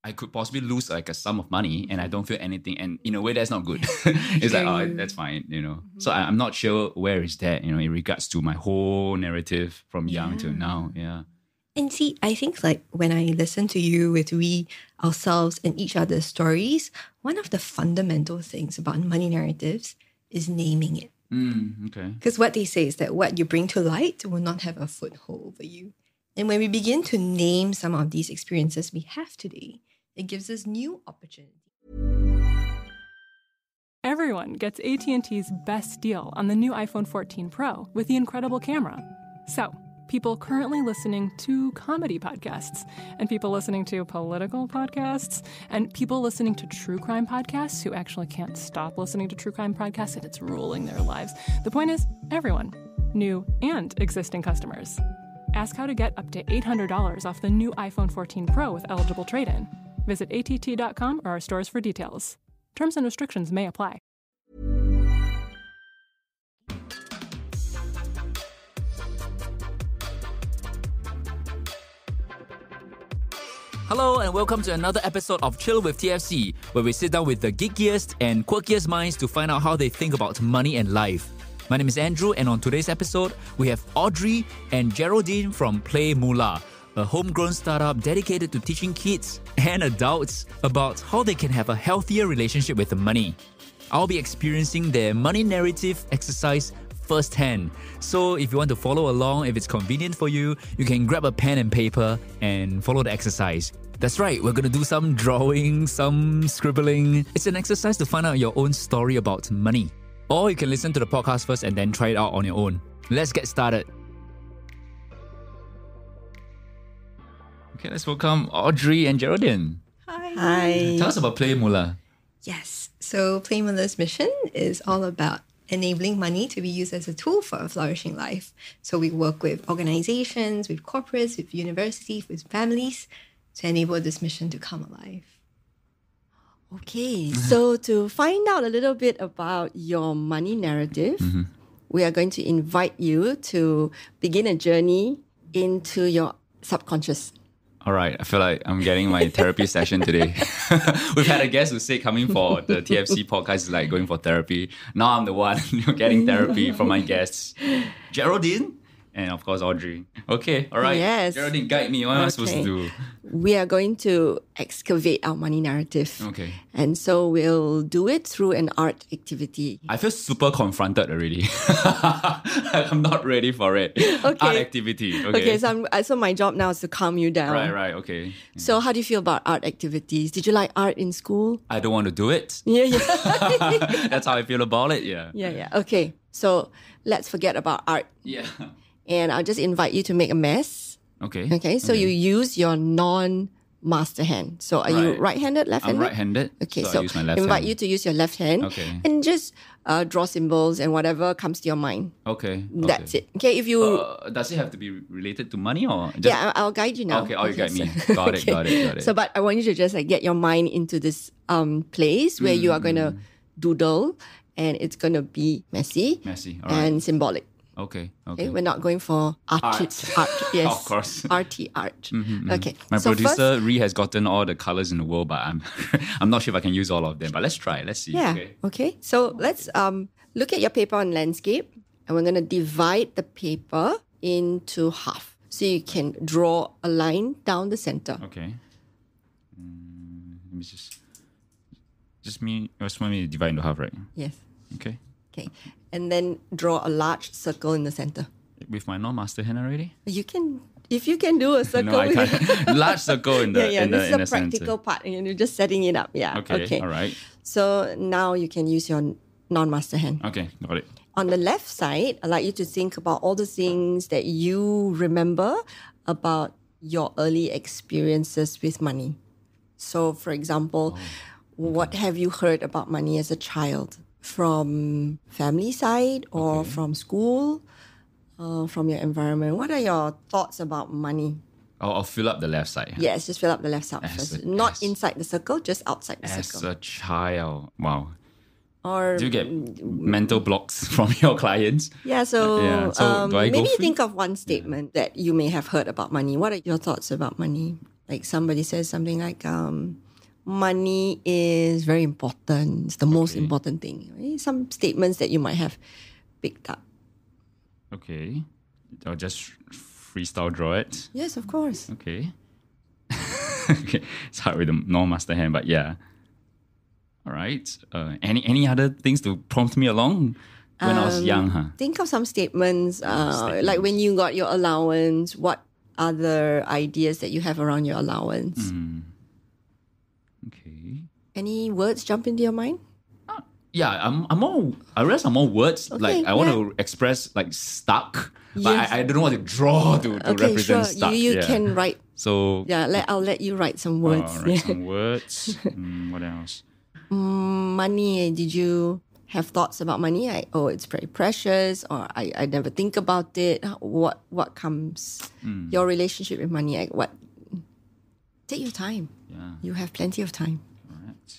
I could possibly lose like a sum of money and I don't feel anything. And in a way, that's not good. It's like, oh, that's fine, So I'm not sure where is that, in regards to my whole narrative from young to now. Yeah. And see, I think like when I listen to you with we ourselves and each other's stories, one of the fundamental things about money narratives is naming it. Okay. Because what they say is that what you bring to light will not have a foothold over you. And when we begin to name some of these experiences we have today, it gives us new opportunities. Everyone gets AT&T's best deal on the new iPhone 14 Pro with the incredible camera. So, people currently listening to comedy podcasts, and people listening to political podcasts, and people listening to true crime podcasts who actually can't stop listening to true crime podcasts and it's ruling their lives. The point is, everyone, new and existing customers. Ask how to get up to $800 off the new iPhone 14 Pro with eligible trade-in. Visit att.com or our stores for details. Terms and restrictions may apply. Hello and welcome to another episode of Chill with TFC, where we sit down with the geekiest and quirkiest minds to find out how they think about money and life. My name is Andrew, and on today's episode, we have Audrey and Geraldine from PlayMoolah, a homegrown startup dedicated to teaching kids and adults about how they can have a healthier relationship with the money. I'll be experiencing their money narrative exercise firsthand. So if you want to follow along, if it's convenient for you, you can grab a pen and paper and follow the exercise. That's right, we're going to do some drawing, some scribbling. It's an exercise to find out your own story about money. Or you can listen to the podcast first and then try it out on your own. Let's get started. Okay, let's welcome Audrey and Geraldine. Hi. Tell us about PlayMoolah. Yes. So PlayMoolah's mission is all about enabling money to be used as a tool for a flourishing life. So we work with organizations, with corporates, with universities, with families to enable this mission to come alive. Okay, so to find out a little bit about your money narrative, we are going to invite you to begin a journey into your subconscious. All right, I feel like I'm getting my therapy session today. We've had a guest who said coming for the TFC podcast is like going for therapy. Now I'm the one getting therapy from my guests. Geraldine and of course Audrey. Okay, all right. Yes. Geraldine, guide me. What am I supposed to do? We are going to excavate our money narrative. Okay. And so we'll do it through an art activity. I feel super confronted already. I'm not ready for it. Okay. Art activity. Okay, so my job now is to calm you down. Right, okay. So how do you feel about art activities? Did you like art in school? I don't want to do it. Yeah. That's how I feel about it, yeah. Yeah. Okay, so let's forget about art. Yeah. And I'll just invite you to make a mess. Okay. So you use your non-master hand. So are you right-handed, left-handed? I'm right-handed. Okay, so I use my left invite hand. you to use your left hand. Okay. And just draw symbols and whatever comes to your mind. Okay. That's it. Okay, if you... does it have to be related to money or just... Yeah, I'll guide you now. Okay, you guide me. Got it. So, but I want you to just get your mind into this place where you are going to doodle, and it's going to be messy. All right. And symbolic. Okay. We're not going for art. Yes. Of course. Arty art. Okay. My so producer, Ree, has gotten all the colours in the world, but I'm not sure if I can use all of them. But let's try. Let's see. Yeah. Okay. So let's look at your paper on landscape, and we're going to divide the paper into half. So you can draw a line down the center. Okay. Let me just want me to divide into half, right? Yes. Okay. And then draw a large circle in the center. With my non-master hand already? If you can do a circle. No, I can't. Large circle in the this is in the the practical center. part, and you're just setting it up. Yeah. Okay. All right. So now you can use your non-master hand. Okay. Got it. On the left side, I'd like you to think about all the things that you remember about your early experiences with money. So, for example, what have you heard about money as a child? From family side or from school, from your environment? What are your thoughts about money? I'll fill up the left side. Yes, just fill up the left side first. Not inside the circle, just outside the As circle. a child, wow. Or Do you get mental blocks from your clients? Yeah, so, do I go maybe free? think of one statement that you may have heard about money. What are your thoughts about money? Like somebody says something like, money is very important. It's the most important thing. Right? Some statements that you might have picked up. Okay. I'll just freestyle draw it. Yes, of course. Okay. Okay. It's hard with the non-master hand, but yeah. All right. Any other things to prompt me along when I was young? Huh? Think of some statements, like when you got your allowance, what other ideas that you have around your allowance? Okay. Any words jump into your mind? Yeah, I realize I'm more words. Okay, like I want to express like stuck, but Yes. I don't know what to draw to Okay, represent sure. stuck. You yeah. can write. So I'll let you write some words. write some words. What else? Money, did you have thoughts about money? It's very precious, or I never think about it. What comes? Your relationship with money, take your time. Yeah. You have plenty of time. All right.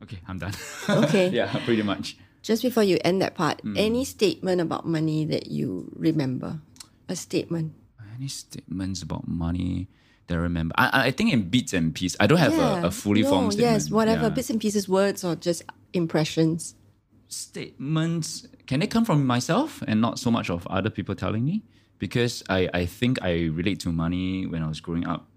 Okay, I'm done. Okay. Yeah, pretty much. Just before you end that part, any statement about money that you remember? A statement. Any statements about money that I remember? I think in bits and pieces. I don't have a fully formed statement. Yes, whatever, Yeah. bits and pieces, words, or just impressions. Statements, can they come from myself and not so much of other people telling me? Because I think I relate to money when I was growing up.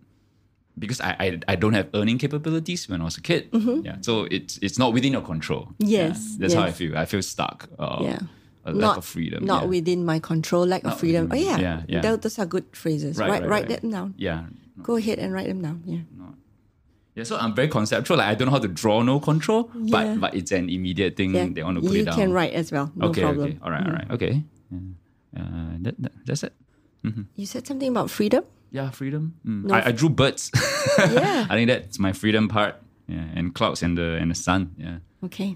Because I don't have earning capabilities when I was a kid. Yeah, so it's not within your control. Yes, Yeah, that's how I yes. feel. I feel stuck. Yeah. A lack of freedom. Not yeah. within my control, lack of Not freedom. within- Oh, yeah, yeah. Those are good phrases. Right. Write them down. Yeah. Go ahead and write them down. Yeah. Yeah, so I'm very conceptual. Like I don't know how to draw no control, Yeah. but it's an immediate thing. Yeah. They want to put You it down. can write as well. No okay, problem. okay. All right. Okay. Yeah. That's it. You said something about freedom? Yeah, freedom. No. I drew birds. Yeah. I think that's my freedom part. Yeah, and clouds and the sun. Yeah. Okay.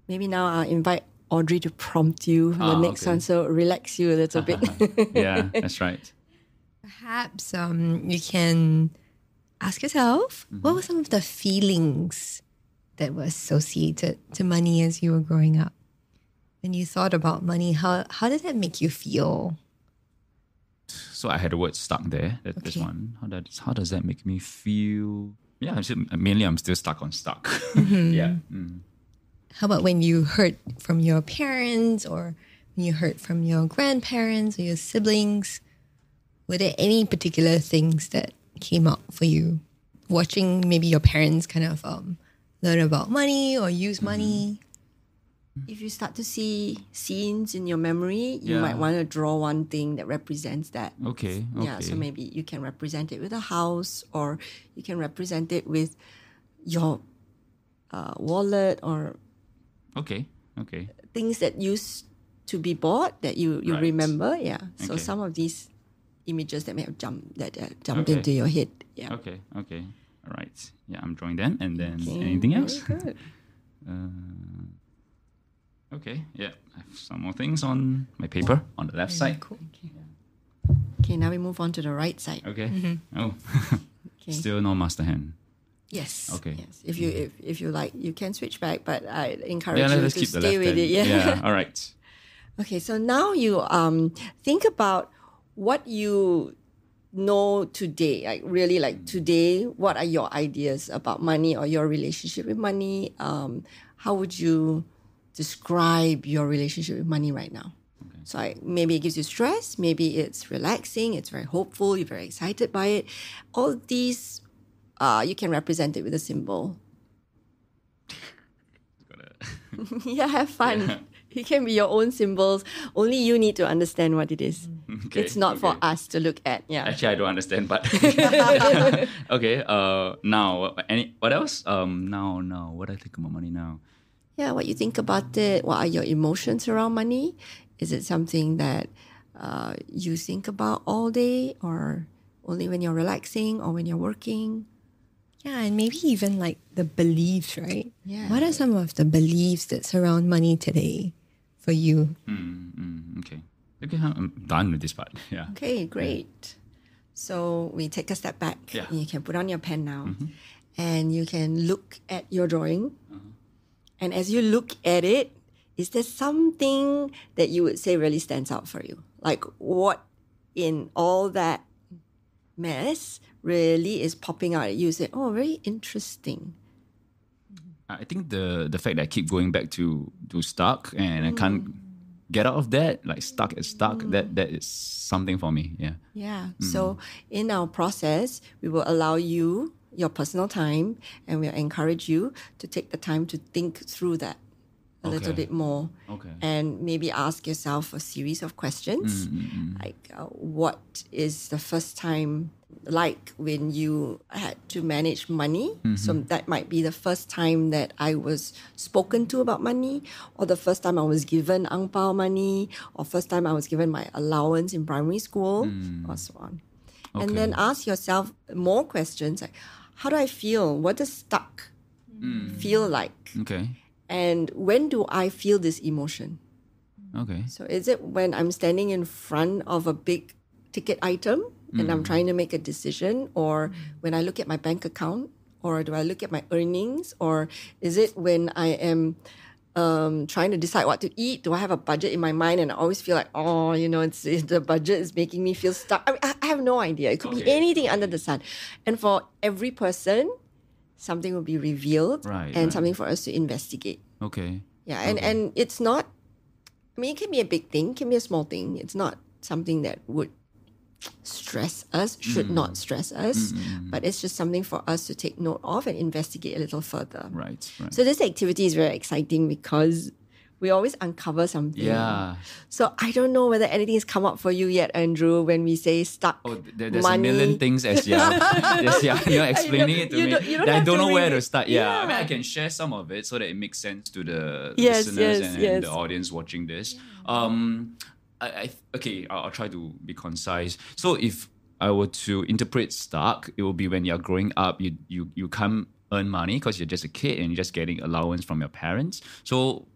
Maybe now I'll invite Audrey to prompt you for the next okay. one, so relax you a little bit. Yeah, that's right. Perhaps you can ask yourself, what were some of the feelings that were associated to money as you were growing up? When you thought about money, how did that make you feel? So I had the word stuck there. That's Okay. one. How does that make me feel? Yeah, mainly I'm still stuck on stuck. Yeah. How about when you heard from your parents or when you heard from your grandparents or your siblings? Were there any particular things that came up for you? Watching maybe your parents kind of learn about money or use money? If you start to see scenes in your memory, you Yeah. might want to draw one thing that represents that. Okay. Yeah, so maybe you can represent it with a house, or you can represent it with your wallet, or Okay. things that used to be bought that you Right. remember. Yeah. So Okay. some of these images that may have jumped Okay. into your head. Yeah. Okay. All right. Yeah, I'm drawing them. And then Okay, anything very else? good. Okay. Yeah. I have some more things on my paper on the left side. Cool. Okay, now we move on to the right side. Okay. Oh. Okay. Still no master hand. Yes. Okay. Yes. If you like, you can switch back, but I encourage Yeah, you let's to keep the stay left with hand. it. Yeah. All right. Okay, so now you think about what you know today, like really like today, what are your ideas about money or your relationship with money? How would you describe your relationship with money right now? Okay. So maybe it gives you stress, maybe it's relaxing, it's very hopeful, you're very excited by it. All these, you can represent it with a symbol. Yeah, have fun. It can be your own symbols. Only you need to understand what it is. Okay, It's not for okay. us to look at. Yeah. Actually, I don't understand, but okay. Now, what else? Now, what I think about money now? Yeah, what you think about it. What are your emotions around money? Is it something that you think about all day, or only when you're relaxing, or when you're working? Yeah, and maybe even like the beliefs, right? Yeah. What are some of the beliefs that surround money today for you? Okay. I'm done with this part. Yeah. Okay, great. So we take a step back. Yeah. You can put on your pen now, and you can look at your drawing. And as you look at it, is there something that you would say really stands out for you? Like what in all that mess really is popping out at you? Say, oh, very interesting. I think the fact that I keep going back to stuck and I can't get out of that, like stuck, that is something for me. Yeah. Yeah. So in our process, we will allow you your personal time and we'll encourage you to take the time to think through that a little bit more. Okay. And maybe ask yourself a series of questions. Like what is the first time like when you had to manage money? So that might be the first time that I was spoken to about money, or the first time I was given ang pao money, or first time I was given my allowance in primary school, or so on. And then ask yourself more questions like, how do I feel? What does stuck feel like? Okay. And when do I feel this emotion? Okay. So is it when I'm standing in front of a big ticket item and I'm trying to make a decision, or when I look at my bank account, or do I look at my earnings, or is it when I am trying to decide what to eat? Do I have a budget in my mind and I always feel like, oh, the budget is making me feel stuck? I mean, I have no idea. It could be anything under the sun. And for every person, something will be revealed and something for us to investigate. Okay. Yeah, and it's not, I mean, it can be a big thing, it can be a small thing. It's not something that would stress us, should not stress us, but it's just something for us to take note of and investigate a little further. Right. So this activity is very exciting because we always uncover something. Yeah. So I don't know whether anything has come up for you yet, Andrew, when we say stuck There's money. a million things as you're explaining it to me. don't I have don't to know where really- to start. Yeah. I mean, I can share some of it so that it makes sense to the listeners and the audience watching this. I'll try to be concise. So if I were to interpret stuck, it will be when you're growing up, you can't earn money because you're just a kid and you're just getting allowance from your parents. So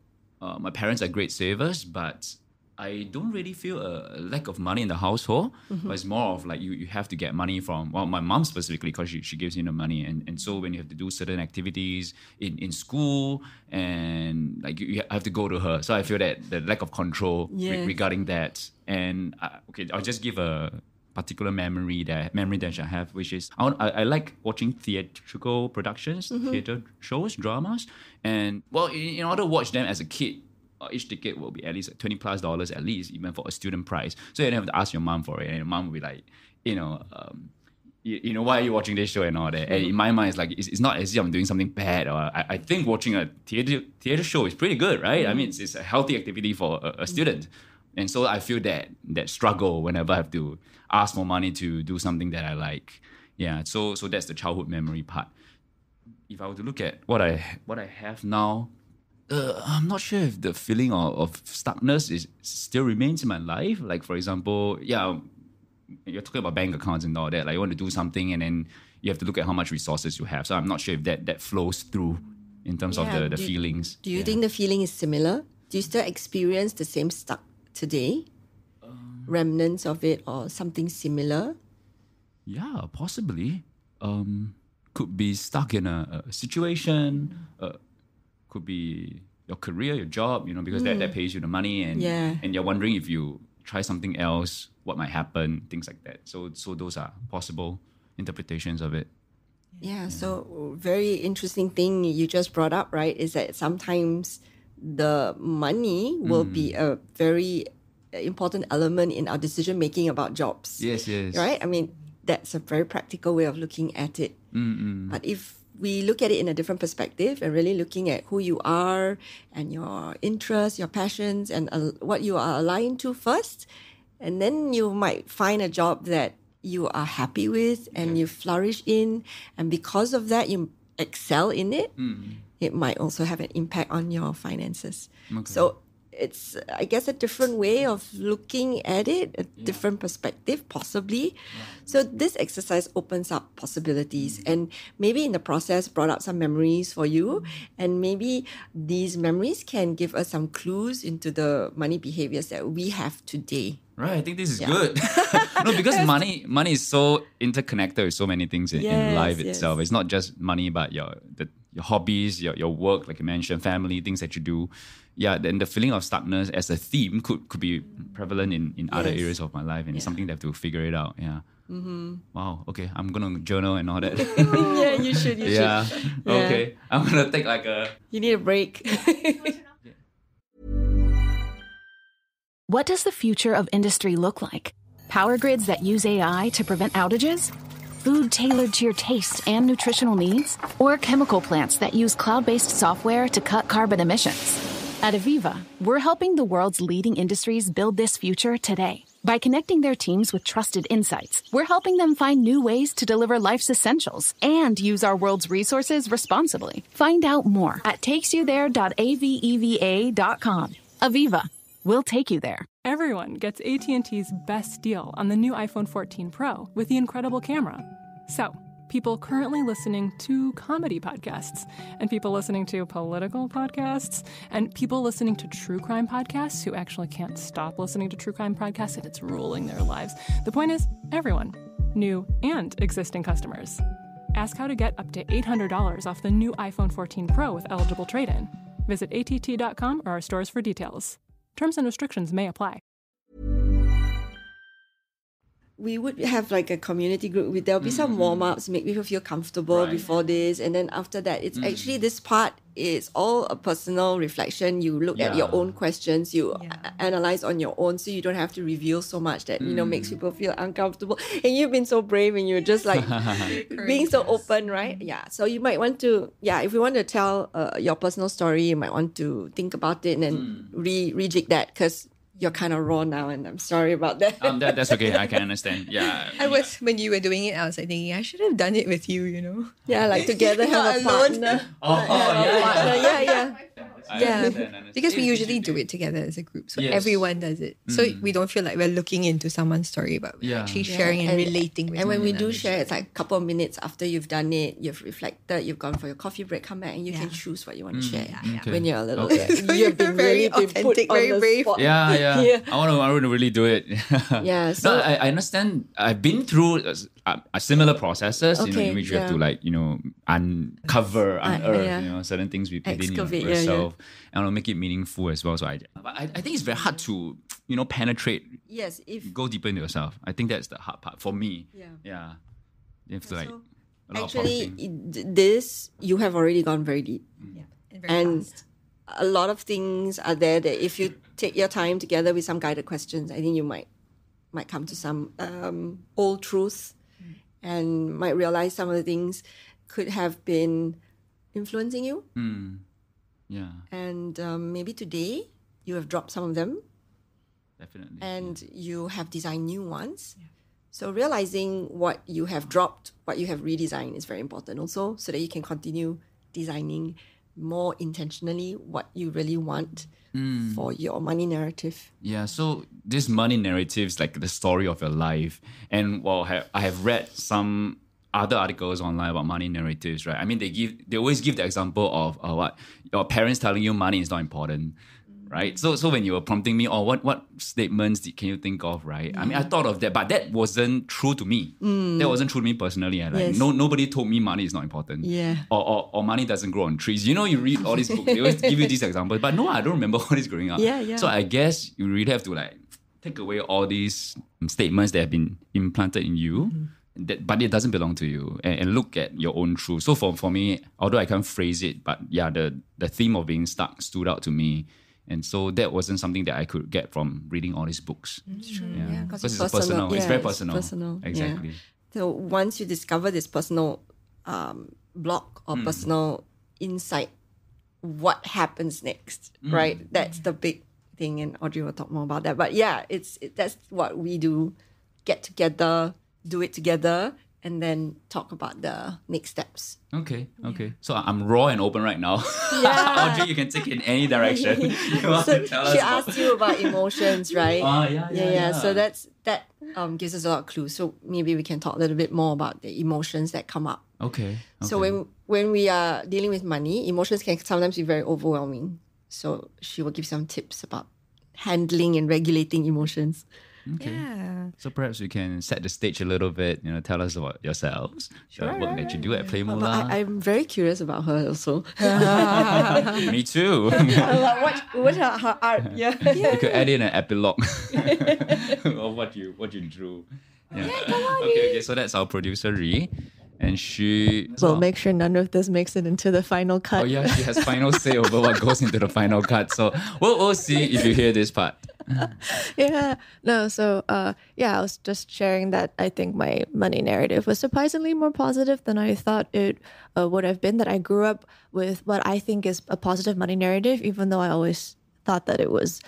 my parents are great savers, but I don't really feel a lack of money in the household. But it's more of like you have to get money from, my mom specifically, because she gives you the money. And so when you have to do certain activities in school, and like you have to go to her. So I feel that the lack of control regarding that. And I'll just give a particular memory that I have, which is I like watching theatrical productions, theater shows, dramas, and in order to watch them as a kid, each ticket will be at least $20+ at least, even for a student price. So you don't have to ask your mom for it, and your mom will be like, why are you watching this show and all that? And in my mind, it's like it's not as if I'm doing something bad, or I think watching a theater show is pretty good, right? I mean, it's a healthy activity for a student. And so I feel that struggle whenever I have to ask for money to do something that I like. Yeah, so that's the childhood memory part. If I were to look at what I have now, I'm not sure if the feeling of stuckness still remains in my life. Like, for example, you're talking about bank accounts and all that. Like, you want to do something and then you have to look at how much resources you have. So I'm not sure if that flows through in terms of the feelings. Do you think the feeling is similar? Do you still experience the same stuck today? Remnants of it or something similar? Yeah, possibly. Could be stuck in a situation. Could be your career, your job, because that pays you the money, and you're wondering if you try something else, what might happen, things like that. So those are possible interpretations of it. Yeah, so very interesting thing you just brought up, right, is that sometimes the money will be a very important element in our decision making about jobs. Yes. Right? I mean, that's a very practical way of looking at it. But if we look at it in a different perspective and really looking at who you are and your interests, your passions, and what you are aligned to first, and then you might find a job that you are happy with and you flourish in, and because of that you excel in it, it might also have an impact on your finances. So it's, I guess, a different way of looking at it, a different perspective, possibly. So this exercise opens up possibilities, and maybe in the process brought up some memories for you, and maybe these memories can give us some clues into the money behaviors that we have today. Right, I think this is good. No, because money is so interconnected with so many things in life itself. It's not just money, but your hobbies, your work, like you mentioned, family, things that you do, then the feeling of stuckness as a theme could be prevalent in other areas of my life, and it's something that I have to figure it out. Yeah. Wow. Okay, I'm gonna journal and all that. Yeah, you should. You yeah. should. Okay, I'm gonna take like a. You need a break. What does the future of industry look like? Power grids that use AI to prevent outages? Food tailored to your taste and nutritional needs? Or chemical plants that use cloud-based software to cut carbon emissions? At Aviva, we're helping the world's leading industries build this future today. By connecting their teams with trusted insights, we're helping them find new ways to deliver life's essentials and use our world's resources responsibly. Find out more at takesyouThere.aveva.com. Aviva, we'll take you there. Everyone gets AT&T's best deal on the new iPhone 14 Pro with the incredible camera. So, people currently listening to comedy podcasts, and people listening to political podcasts, and people listening to true crime podcasts who actually can't stop listening to true crime podcasts and it's ruling their lives. The point is, everyone, new and existing customers. Ask how to get up to $800 off the new iPhone 14 Pro with eligible trade-in. Visit att.com or our stores for details. Terms and restrictions may apply. We would have like a community group. There'll be some warm-ups, make people feel comfortable before this. And then after that, it's actually this part is all a personal reflection. You look at your own questions, you analyze on your own, so you don't have to reveal so much that, makes people feel uncomfortable. And you've been so brave and you're just like being so open, right? Yeah. So you might want to, if you want to tell your personal story, you might want to think about it and then rejig that, because you're kind of raw now, and I'm sorry about that. That's okay. I can understand. Yeah. When you were doing it, I was like thinking, I should have done it with you, Yeah, like together have a partner. Yeah, because we usually do it together as a group, so everyone does it. So we don't feel like we're looking into someone's story, but we're actually sharing and relating with. And when we one do another. share, it's like a couple of minutes after you've done it, you've reflected, you've gone for your coffee break, come back, and you can choose what you want to share. Okay. When you're a little, So you've been very really been put authentic, on very the brave. spot. Yeah. I want to really do it. Yeah, So so- I understand. I've been through a similar processes, in which you have to uncover, unearth, certain things within Excavate, yourself, and make it meaningful as well. So I think it's very hard to penetrate. Yes, if Go deeper into yourself. I think that's the hard part for me. Yeah. You have to a lot actually, of prompting. this you have already gone very deep, and very and fast. a lot of things are there that if you take your time together with some guided questions, I think you might come to some old truths and might realize some of the things could have been influencing you. Yeah, And maybe today you have dropped some of them definitely. and you have designed new ones. So realizing what you have dropped, what you have redesigned is very important also, so that you can continue designing more intentionally what you really want for your money narrative. Yeah, so this money narrative is like the story of your life. And I have read some other articles online about money narratives, right? I mean, they always give the example of what your parents telling you money is not important, right? So when you were prompting me, what statements can you think of, right? I mean, I thought of that, but that wasn't true to me. That wasn't true to me personally. Yes. Nobody told me money is not important. Yeah. Or money doesn't grow on trees. You read all these books, they always give you these examples, but no, I don't remember all this growing up. Yeah. So I guess you really have to take away all these statements that have been implanted in you. But it doesn't belong to you, and look at your own truth. So for me, although I can't phrase it, but the theme of being stuck stood out to me. And so that wasn't something that I could get from reading all these books. It's true. Yeah. Because Because it's personal. It's very personal. Personal. Exactly. Yeah. So once you discover this personal block or personal insight, what happens next, right? That's the big thing, and Audrey will talk more about that. But yeah, that's what we do: get together, do it together, and then talk about the next steps. Okay. So I'm raw and open right now. Yeah. Audrey, you can take it in any direction. You want So to tell us she about- asked you about emotions, right? Yeah. So that gives us a lot of clues. So maybe we can talk a little bit more about the emotions that come up. Okay. So when we are dealing with money, emotions can sometimes be very overwhelming. So she will give some tips about handling and regulating emotions. Okay. Yeah. So perhaps we can set the stage a little bit, tell us about yourselves, the work that you do at PlayMoolah. I'm very curious about her also. Me too. what her art? Yeah. You could add in an epilogue of what you drew. Yeah. Okay, so that's our producer Ree. And she... We'll make sure none of this makes it into the final cut. Oh yeah, she has final say over what goes into the final cut. So we'll see if you hear this part. I was just sharing that I think my money narrative was surprisingly more positive than I thought it would have been. That I grew up with what I think is a positive money narrative, even though I always thought that it was...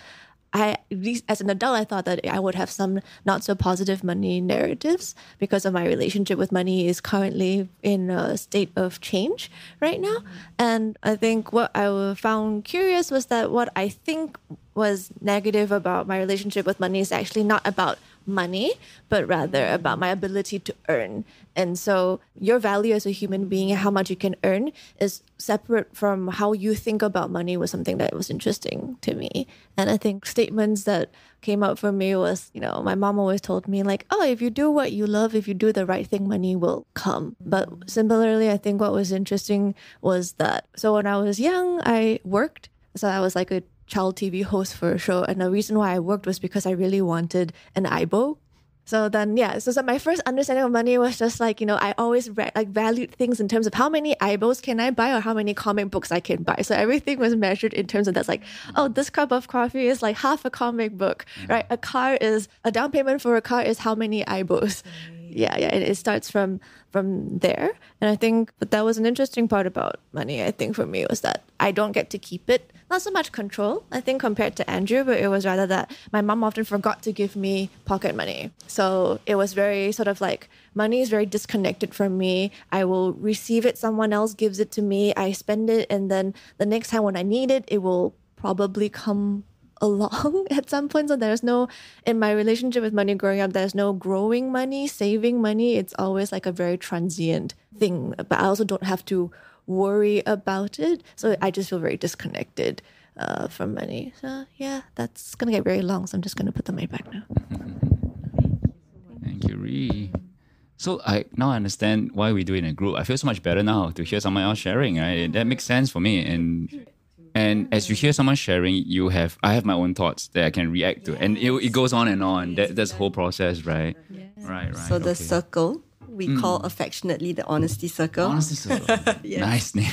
at least as an adult, I thought that I would have some not so positive money narratives because of my relationship with money is currently in a state of change right now. And I think what I found curious was that what I think was negative about my relationship with money is actually not about money, but rather about my ability to earn. And so your value as a human being, how much you can earn, is separate from how you think about money was something that was interesting to me. And I think statements that came up for me was, my mom always told me like, oh, if you do what you love, if you do the right thing, money will come. But similarly, I think what was interesting was that, so when I was young, I worked. So I was like a child TV host for a show. And the reason why I worked was because I really wanted an eyebow. So then, so my first understanding of money was just like, I always valued things in terms of how many eyebows can I buy or how many comic books I can buy. So everything was measured in terms of that's like, oh, this cup of coffee is like half a comic book, right? A down payment for a car is how many eyebows. Yeah. It starts from there. And I think that was an interesting part about money, I think, for me, was that I don't get to keep it. Not so much control, I think, compared to Andrew, but it was rather that my mom often forgot to give me pocket money. So it was very sort of like, money is very disconnected from me. I will receive it, someone else gives it to me, I spend it, and then the next time when I need it, it will probably come along at some point. So there's no, in my relationship with money growing up, there's no growing money, saving money. It's always like a very transient thing. But I also don't have to worry about it. So I just feel very disconnected from money. So that's going to get very long. So I'm just going to put the mic back now. Thank you, Ree. So I now understand why we do it in a group. I feel so much better now to hear someone else sharing, right? That makes sense for me. And as you hear someone sharing, I have my own thoughts that I can react to. And it goes on and on. That's the whole process, right? Yes. Right. So the circle, we call affectionately the honesty circle. Honesty circle. Nice name.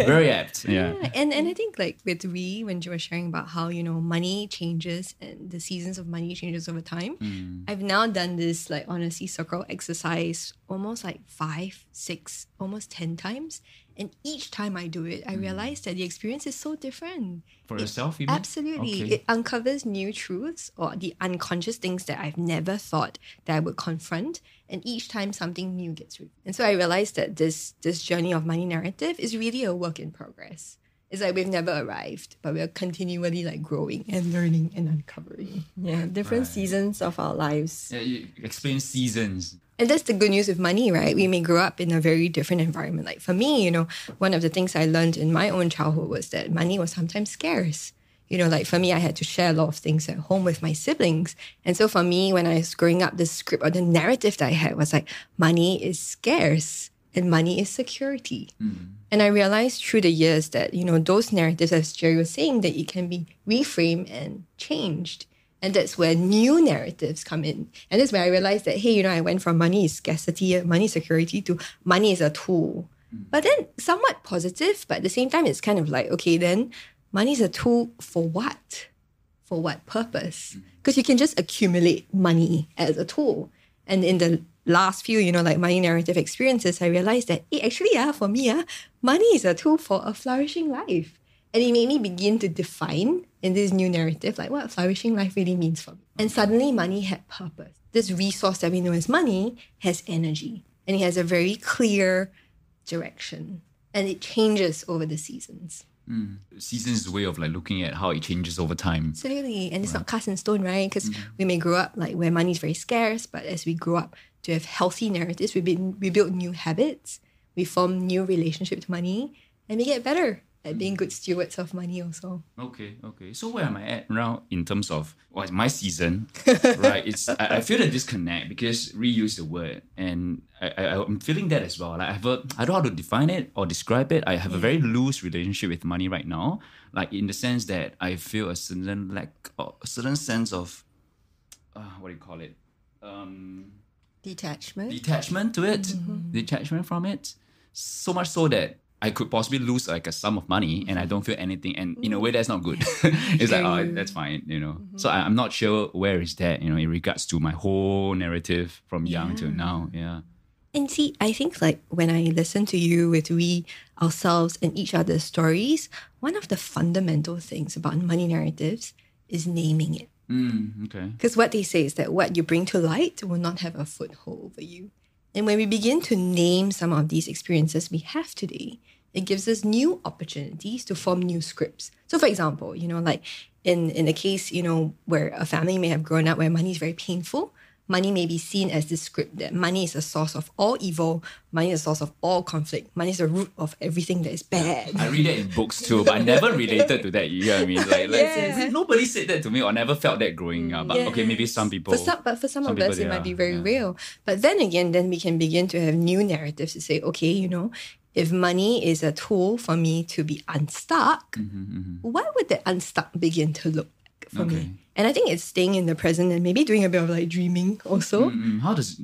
Very apt. Yeah. And I think like with Ree, when she was sharing about how, money changes and the seasons of money changes over time, I've now done this like honesty circle exercise almost like 5, 6, almost 10 times. And each time I do it, I realize that the experience is so different. For yourself, you mean? Absolutely. Okay. It uncovers new truths or the unconscious things that I've never thought that I would confront. And each time something new gets revealed. And so I realized that this journey of money narrative is really a work in progress. It's like we've never arrived, but we're continually like growing and learning and uncovering. Yeah, different seasons of our lives. Yeah, you explain seasons. And that's the good news with money, right? We may grow up in a very different environment. Like for me, one of the things I learned in my own childhood was that money was sometimes scarce. Like for me, I had to share a lot of things at home with my siblings. And so for me, when I was growing up, the script or the narrative that I had was like, money is scarce and money is security. And I realized through the years that, those narratives, as Jerry was saying, that it can be reframed and changed. And that's where new narratives come in. And that's where I realized that, hey, I went from money is scarcity, money is security to money is a tool. But then somewhat positive, but at the same time, it's kind of like, okay, then money is a tool for what? For what purpose? Because you can just accumulate money as a tool. And in the last few, like money narrative experiences, I realized that for me, money is a tool for a flourishing life. And it made me begin to define in this new narrative, like what flourishing life really means for me. And suddenly money had purpose. This resource that we know as money has energy. And it has a very clear direction. And it changes over the seasons. Seasons is a way of like looking at how it changes over time. Absolutely. And it's not cast in stone, right? Because we may grow up like where money is very scarce, but as we grow up to have healthy narratives, we build new habits, we form new relationship to money, and we get better at being good stewards of money also. Okay. So where am I at now in terms of my season? Right. I feel a disconnect because reuse the word, and I'm feeling that as well. Like I don't know how to define it or describe it. I have a very loose relationship with money right now. Like in the sense that I feel a certain sense of what do you call it? Detachment to it. Detachment from it. So much so that I could possibly lose like a sum of money and I don't feel anything. And in a way, that's not good. It's like, oh, that's fine, So I'm not sure where is that, in regards to my whole narrative from young to now. Yeah. And see, I think like when I listen to you with ourselves and each other's stories, one of the fundamental things about money narratives is naming it. Okay. Because what they say is that what you bring to light will not have a foothold over you. And when we begin to name some of these experiences we have today, it gives us new opportunities to form new scripts. So for example, like in the case, where a family may have grown up where money is very painful, money may be seen as this script that money is a source of all evil, money is a source of all conflict, money is the root of everything that is bad. I read that in books too, but I never related to that, you know what I mean? Like nobody said that to me or never felt that growing up. But okay, maybe some people. But for some of us, it might be very real. But then again, then we can begin to have new narratives to say, okay, if money is a tool for me to be unstuck, what would the unstuck begin to look like for me? And I think it's staying in the present and maybe doing a bit of like dreaming also. How does,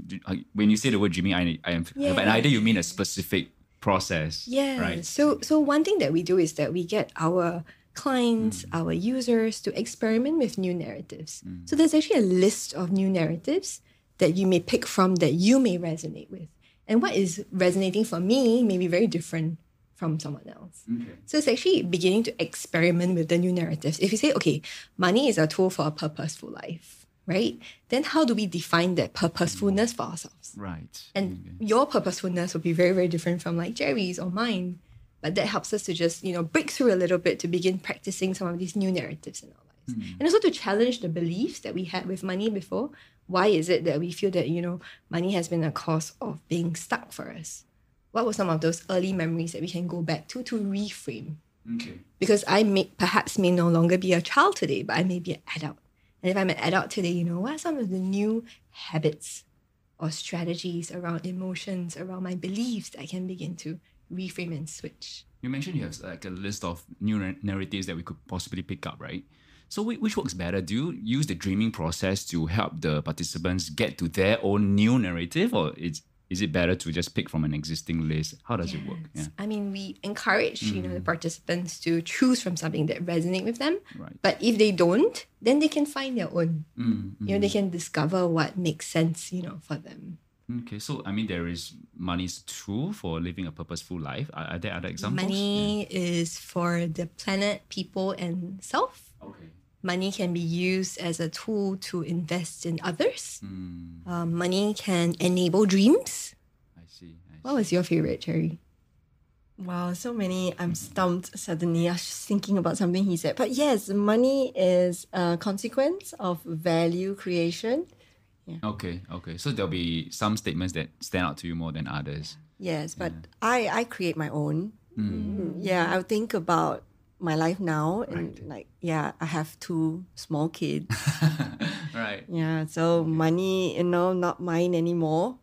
when you say the word dreaming, I have an idea you mean a specific process. Yeah. Right? So one thing that we do is that we get our clients, our users to experiment with new narratives. So there's actually a list of new narratives that you may pick from that you may resonate with. And what is resonating for me may be very different from someone else. Okay. So it's actually beginning to experiment with the new narratives. If you say, okay, money is a tool for a purposeful life, right? Then how do we define that purposefulness for ourselves? Right. And your purposefulness will be very, very different from like Jerry's or mine. But that helps us to just, break through a little bit to begin practicing some of these new narratives in our lives. And also to challenge the beliefs that we had with money before. Why is it that we feel that, money has been a cause of being stuck for us? What were some of those early memories that we can go back to reframe? Okay. Because I may no longer be a child today, but I may be an adult. And if I'm an adult today, what are some of the new habits or strategies around emotions, around my beliefs that I can begin to reframe and switch? You mentioned you have like a list of new narratives that we could possibly pick up, right? So which works better? Do you use the dreaming process to help the participants get to their own new narrative, or is it better to just pick from an existing list? How does it work? Yeah. I mean, we encourage, the participants to choose from something that resonates with them. Right. But if they don't, then they can find their own. They can discover what makes sense, for them. Okay, so I mean, there is money's tool for living a purposeful life. Are there other examples? Money is for the planet, people, and self. Okay. Money can be used as a tool to invest in others. Money can enable dreams. I see. What was your favorite, Cherry? Wow, so many. I'm stumped suddenly. I was just thinking about something he said. But yes, money is a consequence of value creation. Yeah. Okay. So there'll be some statements that stand out to you more than others. Yes, but I create my own. Yeah, I would think about my life now and I have 2 small kids. Right. Yeah, so money, not mine anymore.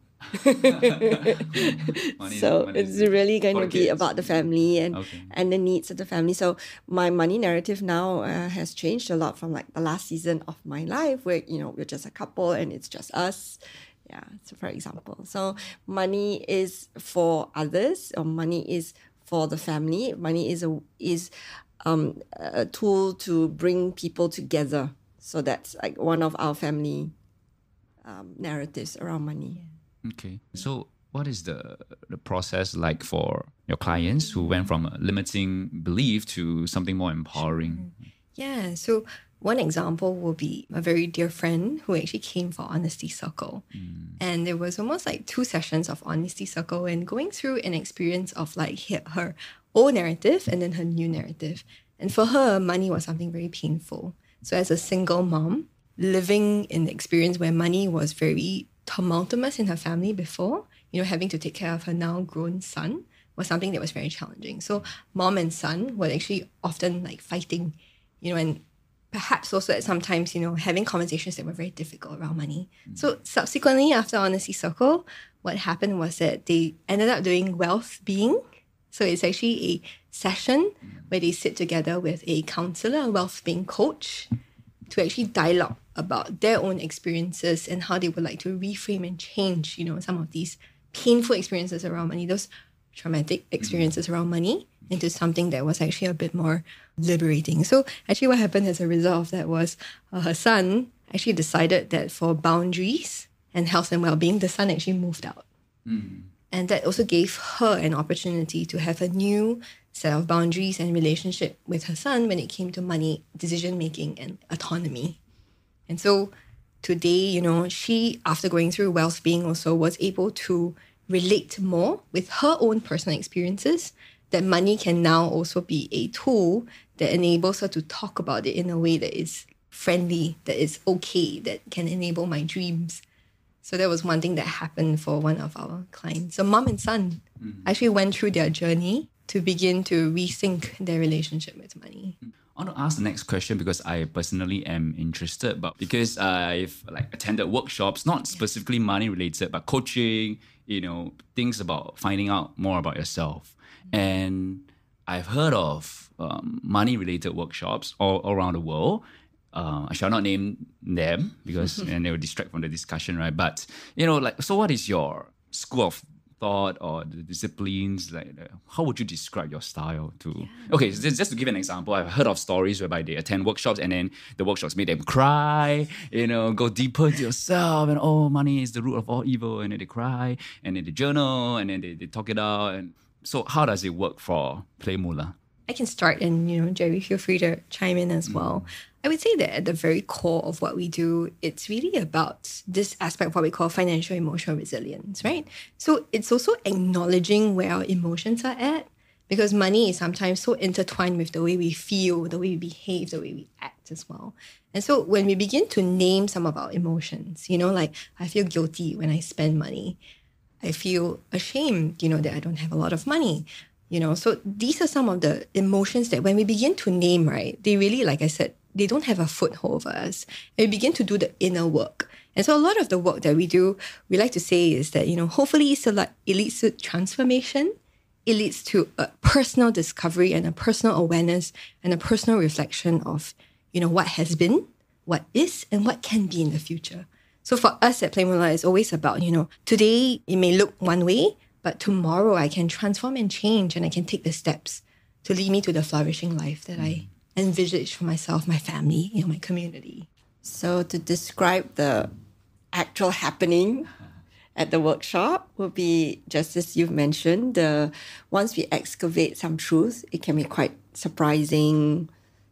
So it's really going to be about the family and the needs of the family. So my money narrative now has changed a lot from like the last season of my life where, we're just a couple and it's just us. Yeah, so for example. So money is for others, or money is for the family. Money is a tool to bring people together. So that's like one of our family narratives around money. Okay. So what is the process like for your clients who went from a limiting belief to something more empowering? Yeah. So one example will be a very dear friend who actually came for Honesty Circle. And there was almost like 2 sessions of Honesty Circle and going through an experience of like her old narrative and then her new narrative. And for her, money was something very painful. So as a single mom, living in the experience where money was very tumultuous in her family before, having to take care of her now grown son, was something that was very challenging. So mom and son were actually often like fighting, and perhaps also at sometimes, having conversations that were very difficult around money. So subsequently, after Honesty Circle, what happened was that they ended up doing wealth being. So it's actually a session where they sit together with a counselor, a wealth being coach, to actually dialogue about their own experiences and how they would like to reframe and change, some of these painful experiences around money, those traumatic experiences around money, into something that was actually a bit more liberating. So actually what happened as a result of that was her son actually decided that for boundaries and health and well-being, the son actually moved out. And that also gave her an opportunity to have a new set of boundaries and relationship with her son when it came to money, decision-making, and autonomy. And so today, she, after going through wealth being also, was able to relate more with her own personal experiences, that money can now also be a tool that enables her to talk about it in a way that is friendly, that is okay, that can enable my dreams. So that was one thing that happened for one of our clients. So mom and son actually went through their journey to begin to rethink their relationship with money. I want to ask the next question because I personally am interested, but because I've attended workshops, not specifically money related, but coaching, things about finding out more about yourself. And I've heard of money related workshops all around the world. I shall not name them because and they will distract from the discussion, right? But so what is your school of thought or the disciplines? How would you describe your style to? Okay, so just to give an example, I've heard of stories whereby they attend workshops and then the workshops made them cry. Go deeper into yourself and money is the root of all evil, and then they cry and then they journal and then they talk it out. And so, how does it work for PlayMoolah? I can start, and Jerry, feel free to chime in as well. I would say that at the very core of what we do, it's really about this aspect of what we call financial emotional resilience, right? So it's also acknowledging where our emotions are at, because money is sometimes so intertwined with the way we feel, the way we behave, the way we act as well. And so when we begin to name some of our emotions, like I feel guilty when I spend money. I feel ashamed, that I don't have a lot of money. So these are some of the emotions that when we begin to name, right, they really, like I said, they don't have a foothold over us. And we begin to do the inner work. And so a lot of the work that we do, we like to say is that, hopefully it leads to transformation. It leads to a personal discovery and a personal awareness and a personal reflection of, what has been, what is, and what can be in the future. So for us at PlayMoolah, it's always about, today it may look one way, but tomorrow I can transform and change, and I can take the steps to lead me to the flourishing life that I envisage for myself, my family, my community. So to describe the actual happening at the workshop would be, just as you've mentioned, once we excavate some truth, it can be quite surprising,